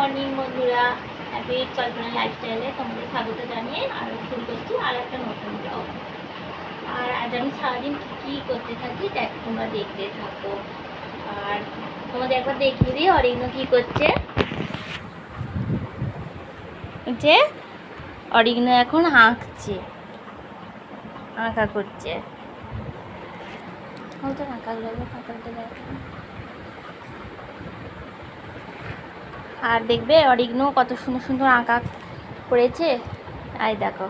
Morning বন্ধুরা, happy কল্পনা লাইফস্টাইলে তোমাদের স্বাগত জানিয়ে আর শুরু করছি আর একটা নতুন ব্লগ। আর আজ আমি সারাদিন কী করতে থাকি তোমরা দেখতে থাকো। আর তোমাদের একবার দেখিয়ে দিই অরিগ্নো কী করছে। যে অরিগ্নো এখন আঁকা করছে। আর দেখবে অরিগ্নো কত সুন্দর সুন্দর আঁকা করেছে। আই দেখো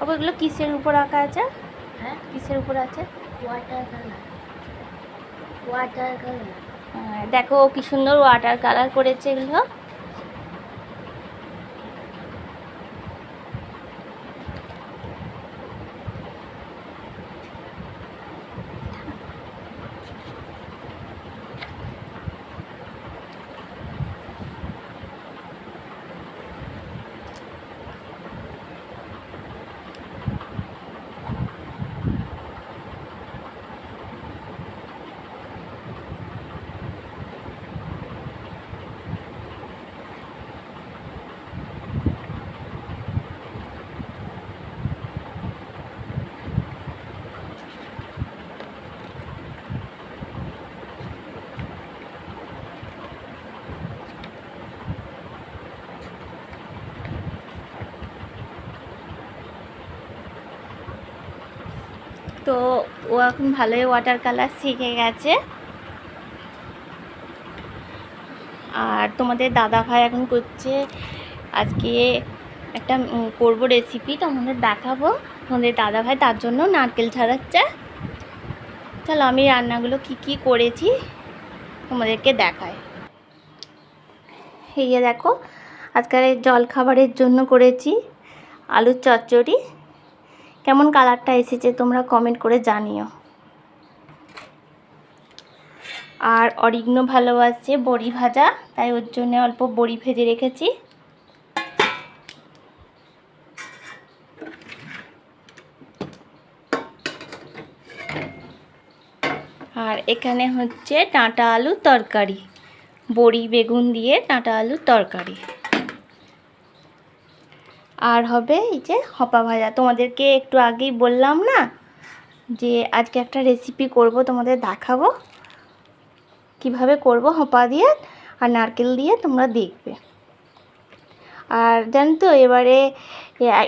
ওগুলো কিসের উপর আঁকা আছে? হ্যাঁ, কিসের উপর আছে? Water colour. দেখো কি সুন্দর ওয়াটার কালার করেছে এগুলো। তো ও এখন ভালোই ওয়াটার কালার শিখে গেছে। আর তোমাদের দাদা ভাই এখন করছে, আজকে একটা করবো রেসিপি, তোমাদের দেখাবো। তোমাদের দাদা ভাই তার জন্য নারকেল ছাড়াচ্ছে। চলো আমি রান্নাগুলো কি করেছি তোমাদেরকে দেখাই। এই দেখো, আজকের জল খাবারের জন্য করেছি আলুর চচ্চড়ি। কেমন কালারটা এসেছে তোমরা কমেন্ট করে জানিও। আর অরিগ্নো ভালোবাসছে বড়ি ভাজা, তাই ওর জন্য অল্প বড়ি ভেজে রেখেছি। আর এখানে হচ্ছে ডাঁটা আলুর তরকারি, বড়ি বেগুন দিয়ে ডাঁটা আলুর তরকারি। আর হবে এই যে হপা ভাজা। তোমাদেরকে একটু আগেই বললাম না যে আজকে একটা রেসিপি করব, তোমাদের দেখাবো কিভাবে করব হপা দিয়ে আর নারকেল দিয়ে, তোমরা দেখবে। আর জানো তো এবারে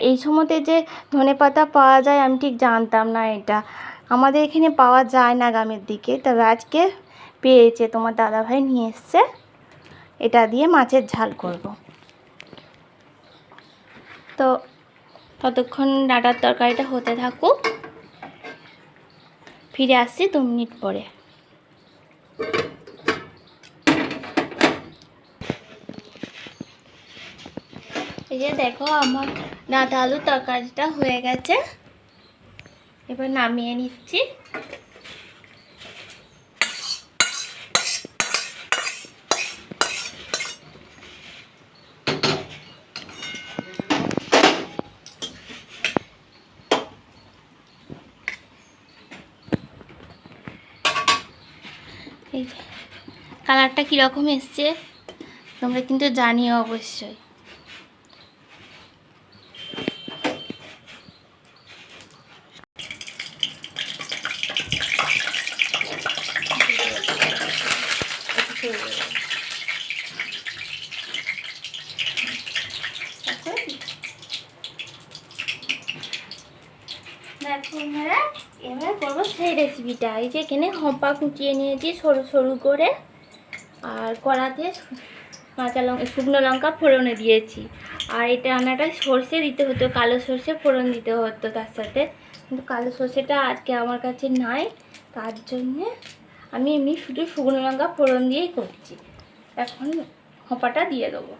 এই সময়তে যে ধনেপাতা পাওয়া যায় আমি ঠিক জানতাম না, এটা আমাদের এখানে পাওয়া যায় না গ্রামের দিকে। তবে আজকে পেয়েছে, তোমার দাদাভাই নিয়ে এসছে। এটা দিয়ে মাছের ঝাল করব। তো ততক্ষণ ডাঁটার তরকারিটা হতে থাকুক, ফিরে আসছি 2 মিনিট পরে। এই যে দেখো আমার ডাঁটা আলুর তরকারিটা হয়ে গেছে, এবার নামিয়ে নিচ্ছি। এই যে কালারটা কীরকম এসছে তোমরা কিন্তু জানিও অবশ্যই। এবার করবো সেই রেসিপিটা। এই যে এখানে হপা কুচিয়ে নিয়েছি সরু সরু করে, আর কড়াতে শুকনো লঙ্কা ফোড়নে দিয়েছি। আর এটা রান্নাটা সর্ষে দিতে হতো, কালো সর্ষে ফোড়ন দিতে হতো তার সাথে, কিন্তু কালো সর্ষেটা আজকে আমার কাছে নাই, তার জন্যে আমি এমনি শুধু শুকনো লঙ্কা ফোড়ন দিয়েই করছি। এখন হপাটা দিয়ে দেবো।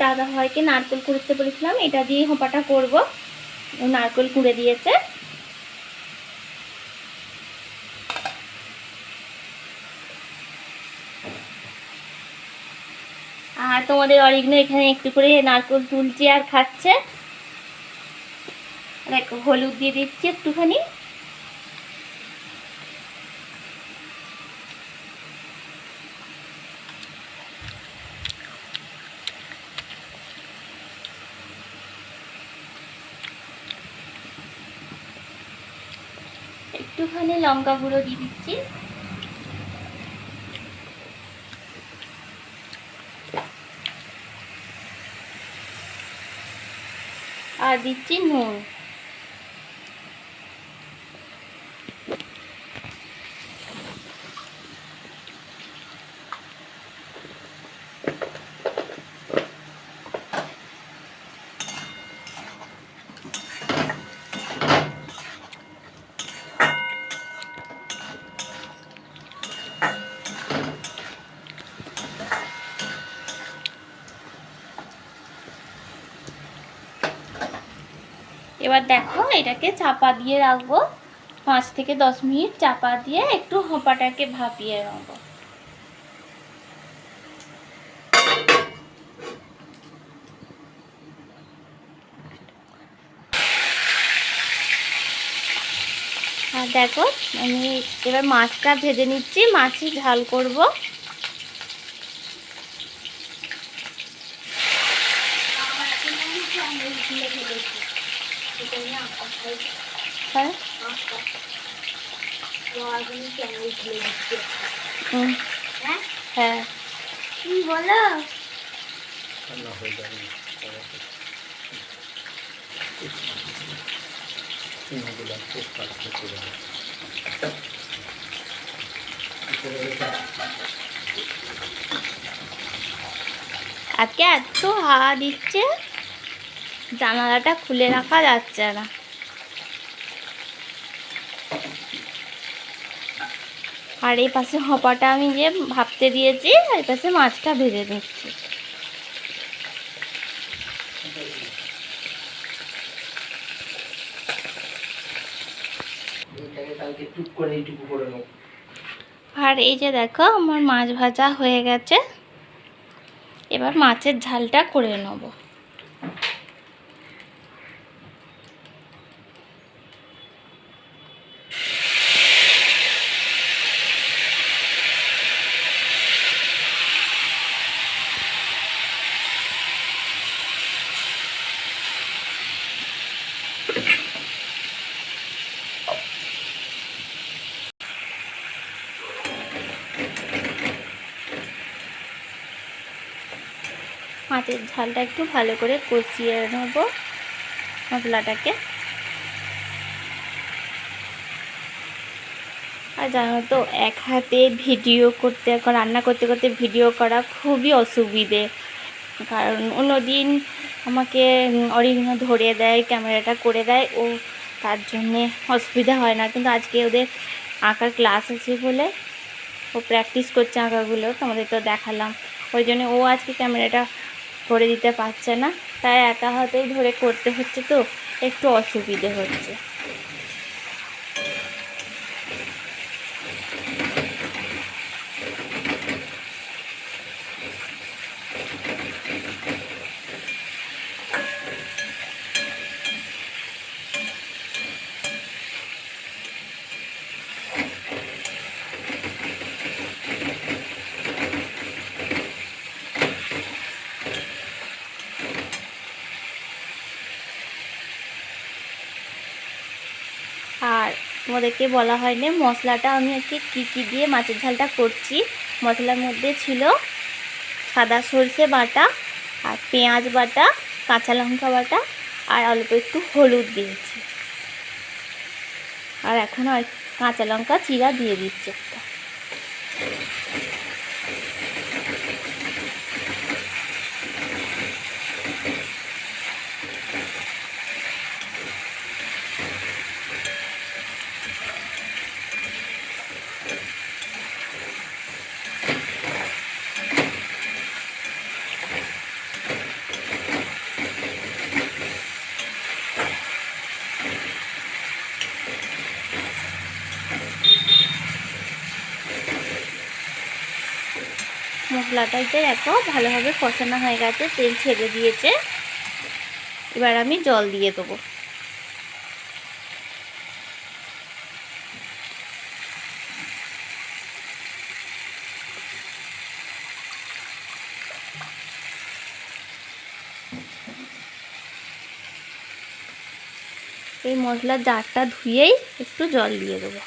দাদা ভাইকে নারকেল কুড়তে বলেছিলাম, এটা দিয়ে হোপাটা করব। নারকেল কুড়ে দিয়েছে। আর তোমাদের অরিগ্ন এখানে একটু করে নারকেল তুলছে আর খাচ্ছে। দেখো হলুদ দিয়ে দিচ্ছি একটুখানি। একটুখানি লঙ্কা গুঁড়ো দিয়ে দিচ্ছি। আর দিচ্ছি নুন। এবার দেখো এটাকে চাপা দিয়ে রাখবো 5 থেকে 10 মিনিট। চাপা দিয়ে একটু হোঁপাটাকে ভাপিয়ে রাখবো। আর দেখো আমি এবার মাছটা ভেজে নিচ্ছি, মাছই ঝাল করব। হ্যাঁ হ্যাঁ বলো। আজকে এত হাওয়া দিচ্ছে, জানালাটা খুলে রাখা যাচ্ছে না। আর এই পাশে হপাটা আমি যে ভাপতে দিয়েছি, এই পাশে মাছটা ভেজে নিচ্ছি। আর এই যে দেখো আমার মাছ ভাজা হয়ে গেছে। এবার মাছের ঝালটা করে নেব। মাছের ঝালটা একটু ভালো করে কষিয়ে নেব মশলাটাকে। আর জানো তো এক হাতে ভিডিও করতে, রান্না করতে করতে ভিডিও করা খুবই অসুবিধে। কারণ অন্যদিন আমাকে অরিজিন ধরে দেয়, ক্যামেরাটা করে দেয়, ও তার জন্যে অসুবিধা হয় না। কিন্তু আজকে ওদের আঁকার ক্লাস আছে বলে ও প্র্যাকটিস করছে আঁকাগুলো, তোমাদের তো দেখালাম। ওই জন্য ও আজকে ক্যামেরাটা করে দিতে পারছে না, তাই একা হাতেই ধরে করতে হচ্ছে, তো একটু অসুবিধে হচ্ছে। আর তোমাদেরকে বলা হয়নি মশলাটা আমি আজকে কী কী দিয়ে মাছের ঝালটা করছি। মশলার মধ্যে ছিল সাদা সর্ষে বাটা, আর পেঁয়াজ বাটা, কাঁচা লঙ্কা বাটা, আর অল্প একটু হলুদ দিয়েছি। আর এখন আর কাঁচা লঙ্কা চিরা দিয়ে দিচ্ছি একটা। মশলাটাতে দেখো ভালোভাবে কষানো হয়ে গেছে, তেল ছেড়ে দিয়েছে। এবার আমি জল দিয়ে দেবো। এই মশলার জারটা ধুয়েই একটু জল দিয়ে দেবো।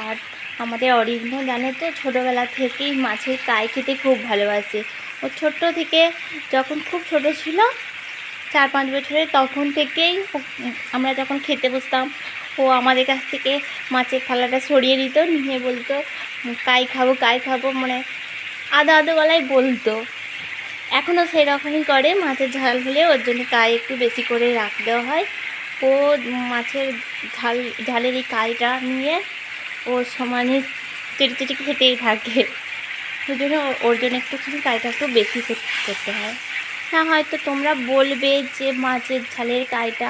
আর আমাদের অরিজিৎ জানো তো ছোটোবেলা থেকেই মাছের কাই খেতে খুব ভালোবাসে। ও ছোট্ট থেকে যখন খুব ছোট ছিল 4-5 বছরের, তখন থেকেই আমরা যখন খেতে বসতাম ও আমাদের কাছ থেকে মাছের থালাটা সরিয়ে দিত, নিয়ে বলতো কাই খাবো কাই খাবো, মানে আধো আধো গলায় বলতো। এখনও সেই রকমই করে, মাছের ঝাল হলে ওর জন্য কাই একটু বেশি করে রাখ দেওয়া হয়। ও মাছের ঝালের এই কাইটা নিয়ে ও সমানে চেটে খেতেই থাকে। ওই জন্য ওর জন্য একটুখানি কাইটা একটু বেশি করতে হয়। হ্যাঁ, হয়তো তোমরা বলবে যে মাছের ঝালের কাইটা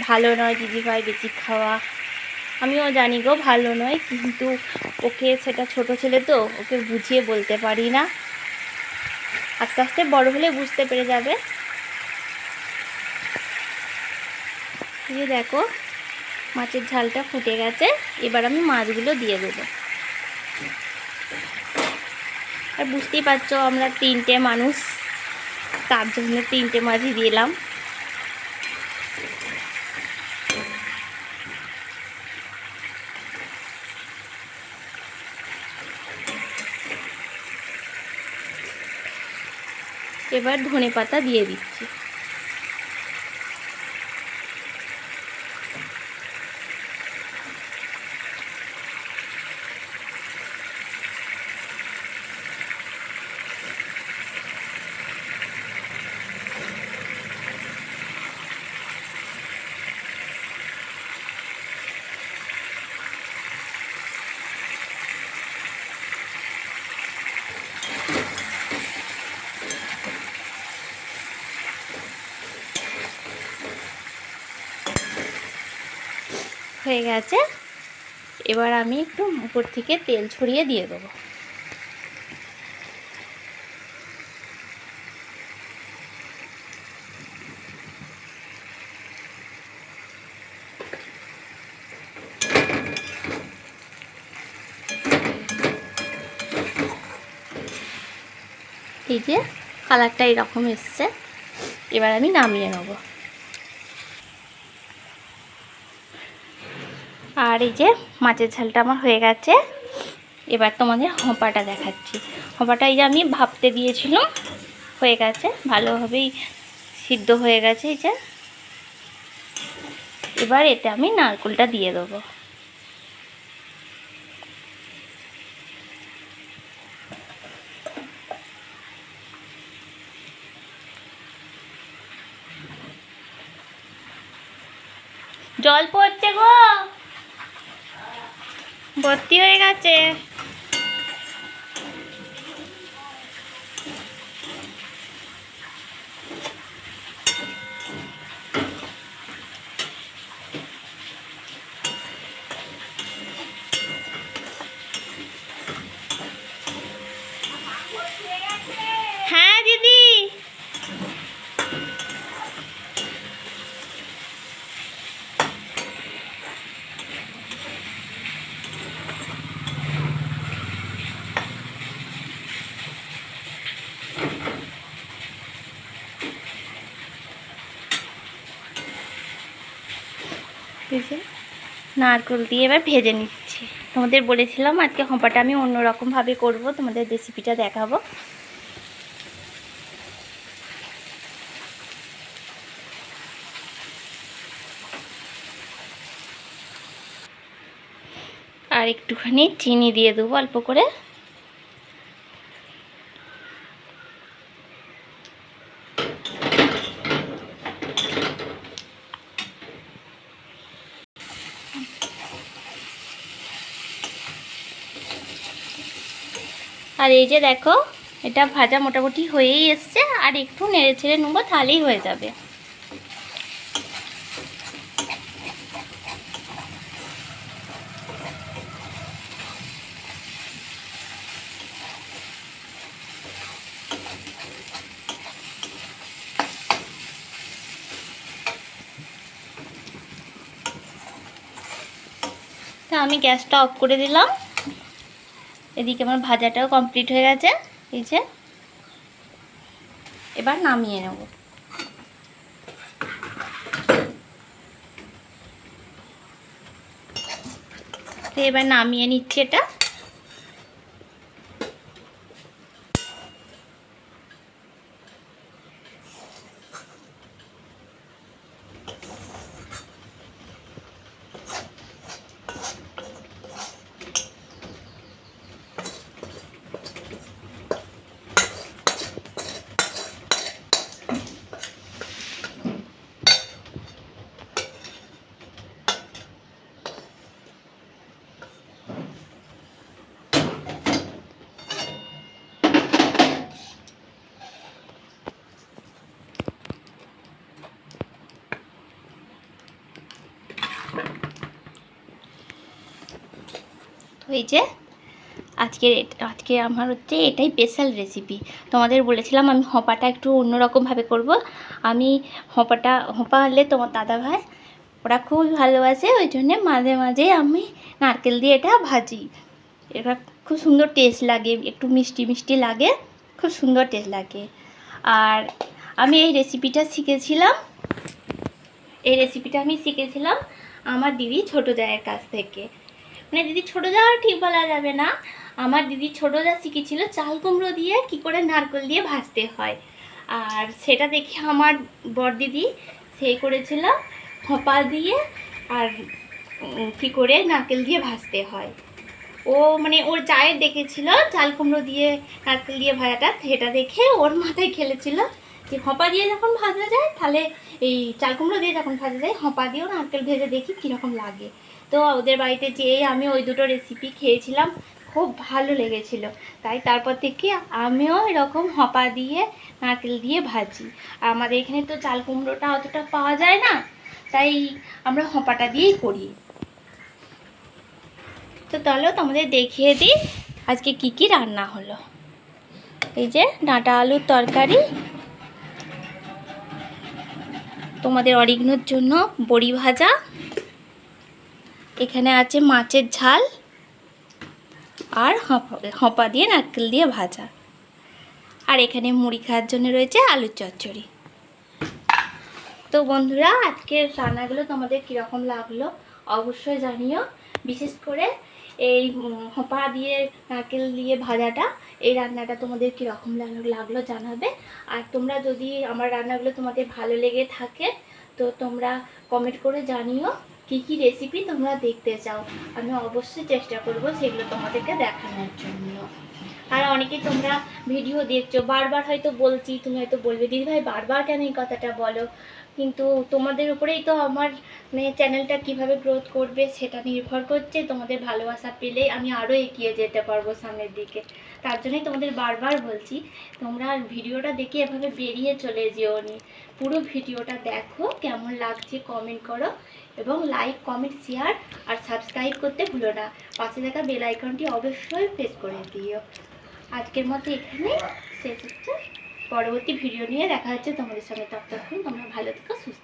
ভালো নয় দিদিভাই বেশি খাওয়া। আমিও জানি গো ভালো নয়, কিন্তু ওকে সেটা ছোট ছেলে তো, ওকে বুঝিয়ে বলতে পারি না। আস্তে আস্তে বড় হলে বুঝতে পেরে যাবে। এই দেখো মাছের ঝালটা ফুটে গেছে, এবার আমি মাছগুলো দিয়ে দেবো। আর বুঝতেই পারছো আমরা 3টে মানুষ, তার জন্য 3টে মাছই দিলাম। এবার ধনেপাতা দিয়ে দিচ্ছি। হয়ে গেছে, এবার আমি একটু উপর থেকে তেল ছড়িয়ে দিয়ে দেবো। এই যে কালারটা এরকম এসছে, এবার আমি নামিয়ে নেব। আর এই যে মাছের ঝালটা আমার হয়ে গেছে। এবার তোমাদের হোঁপাটা দেখাচ্ছি। হোঁপাটা এই যে আমি ভাপতে দিয়েছিলাম, হয়ে গেছে, ভালোভাবেই সিদ্ধ হয়ে গেছে। এই যে এবার এতে আমি নারকেলটা দিয়ে দেবো। জল পড়ছে গো, ভর্তি হয়ে গেছে। হ্যাঁ দিদি, নারকেল দিয়ে এবার ভেজে নিচ্ছি। তোমাদের বলেছিলাম আজকে হোঁপাটা আমি অন্যরকমভাবে করব, তোমাদের রেসিপিটা দেখাবো। আর একটুখানি চিনি দিয়ে দেবো অল্প করে। আর এই যে দেখো, এটা ভাজা মোটামুটি হয়েই এসছে, আর একটু নেড়ে ছেড়ে নেবো, তাহলেই হয়ে যাবে। তা আমি গ্যাসটা অফ করে দিলাম। এদিকে আমার ভাজাটাও কমপ্লিট হয়ে গেছে। এই যে এবার নামিয়ে নেব। তো এবার নামিয়ে নিচ্ছি এটা। তো এই যে আজকে আমার হচ্ছে এটাই স্পেশাল রেসিপি। তোমাদের বলেছিলাম আমি হপাটা একটু অন্যরকমভাবে করব। আমি হপা আনলে তোমার দাদাভাই ওরা খুব ভালোবাসে, ওই জন্যে মাঝে মাঝে আমি নারকেল দিয়ে এটা ভাজি। এটা খুব সুন্দর টেস্ট লাগে, একটু মিষ্টি মিষ্টি লাগে, খুব সুন্দর টেস্ট লাগে। আর আমি এই রেসিপিটা শিখেছিলাম আমার দিদি ছোটো জায়ের কাছ থেকে। মানে দিদি ছোটো যা ঠিক বলা যাবে না, আমার দিদি ছোটো যা শিখেছিল চাল কুমড়ো দিয়ে কি করে নারকেল দিয়ে ভাজতে হয়। আর সেটা দেখে আমার বড় দিদি সে করেছিল হপা দিয়ে আর কি করে নারকেল দিয়ে ভাজতে হয়। ও মানে ওর চায়ের দেখেছিল চাল কুমড়ো দিয়ে নারকেল দিয়ে ভাজাটা, সেটা দেখে ওর মাথায় খেলেছিল যে হপা দিয়ে যখন ভাজা যায় তাহলে এই চাল কুমড়ো দিয়ে যখন ভাজা যায় হপা দিয়েও নারকেল ভেজে দেখি কীরকম লাগে। তো ওদের বাড়িতে যেয়ে আমি ওই দুটো রেসিপি খেয়েছিলাম, খুব ভালো লেগেছিল। তাই তারপর থেকে আমিও এরকম হপা দিয়ে নারকেল দিয়ে ভাজি। আর আমাদের এখানে তো চাল কুমড়োটা অতটা পাওয়া যায় না, তাই আমরা হপাটা দিয়েই করি। তো চলো তোমাদের দেখিয়ে দিই আজকে কি কি রান্না হলো। এই যে ডাঁটা আলুর তরকারি, তোমাদের অরিঘ্নর জন্য বড়ি ভাজা, এখানে আছে মাছের ঝাল, আর হপা দিয়ে নারকেল দিয়ে ভাজা, আর এখানে মুড়ি খাওয়ার জন্য রয়েছে আলুর চচ্চড়ি। তো বন্ধুরা আজকের রান্নাগুলো তোমাদের কীরকম লাগলো অবশ্যই জানিও। বিশেষ করে এই হপা দিয়ে নারকেল দিয়ে ভাজাটা, এই রান্নাটা তোমাদের কীরকম লাগলো জানাবে। আর তোমরা যদি আমার রান্নাগুলো তোমাদের ভালো লেগে থাকে তো তোমরা কমেন্ট করে জানিও কি কি রেসিপি তোমরা দেখতে চাও। আমি অবশ্যই চেষ্টা করব সেগুলো তোমাদেরকে দেখানোর জন্য। আর অনেকে তোমরা ভিডিও দেখছো, বারবার হয়তো বলছি, তুমি হয়তো বলবে দিদিভাই বারবার কেন এই কথাটা বলো, কিন্তু তোমাদের উপরেই তো আমার মানে চ্যানেলটা কিভাবে গ্রোথ করবে সেটা নির্ভর করছে। তোমাদের ভালোবাসা পেলেই আমি আরও এগিয়ে যেতে পারবো সামনের দিকে। তার জন্যই তোমাদের বারবার বলছি তোমরা ভিডিওটা দেখে এভাবে বেরিয়ে চলে যেও নি, পুরো ভিডিওটা দেখো, কেমন লাগছে কমেন্ট করো, এবং লাইক কমেন্ট শেয়ার আর সাবস্ক্রাইব করতে ভুলো না। পাশে থাকা বেল আইকনটি অবশ্যই প্রেস করে দিও। আজকের মতো এখানে শেষ হচ্ছে, পরবর্তী ভিডিও নিয়ে দেখা হচ্ছে তোমাদের সঙ্গে। ততক্ষণ তোমরা ভালো থেকো, সুস্থ